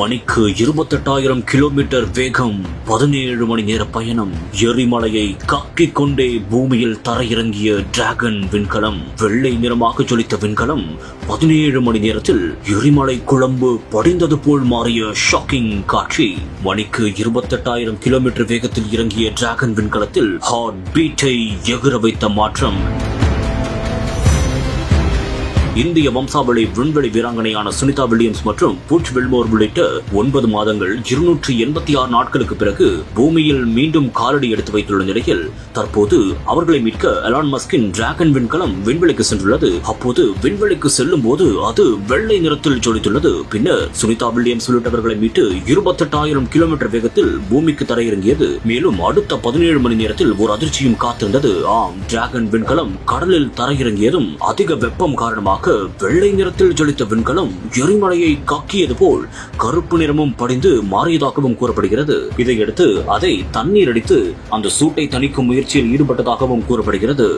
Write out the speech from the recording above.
மணிக்கு 28,000 கிலோமீட்டர் வேகம், 17 மணி நேர பயணம், எரிமலையை காக்கிக் கொண்டே பூமியில் தரையிறங்கிய டிராகன் விண்கலம். வெள்ளை நிறமாக ஜொலித்த விண்கலம் 17 மணி நேரத்தில் எரிமலை குழம்பு படிந்தது போல் மாறிய ஷாக்கிங் காட்சி. மணிக்கு 28,000 கிலோமீட்டர் வேகத்தில் இறங்கிய டிராகன் விண்கலத்தில் ஹார்ட் பீட்டை எகிர வைத்த மாற்றம். இந்திய வம்சாவளி விண்வெளி வீராங்கனையான சுனிதா வில்லியம்ஸ் மற்றும் புட்ச் வில்மோர் உள்ளிட்ட 9 மாதங்கள் 286 நாட்களுக்கு பிறகு பூமியில் மீண்டும் காலடி எடுத்து வைத்துள்ள நிலையில் தற்போது அவர்களை மீட்க எலான் மஸ்கின் டிராகன் விண்கலம் விண்வெளிக்கு சென்றுள்ளது. அப்போது விண்வெளிக்கு செல்லும் போது அது வெள்ளை நிறத்தில் ஜொலித்துள்ளது. பின்னர் சுனிதா வில்லியம்ஸ் உள்ளிட்டவர்களை மீட்டு 28,000 கிலோமீட்டர் வேகத்தில் பூமிக்கு தரையிறங்கியது. மேலும் அடுத்த 17 மணி நேரத்தில் ஒரு அதிர்ச்சியும் காத்திருந்தது. ஆம், டிராகன் விண்கலம் கடலில் தரையிறங்கியதும் அதிக வெப்பம் காரணமாக வெள்ளை நிறத்தில் ஜொலித்த விண்கலம் எரிமலையை காக்கியது போல் கருப்பு நிறமும் படிந்து மாறியதாகவும் கூறப்படுகிறது. இதையடுத்து அதை தண்ணீர் அடித்து அந்த சூட்டை தணிக்கும் முயற்சியில் ஈடுபட்டதாகவும் கூறப்படுகிறது.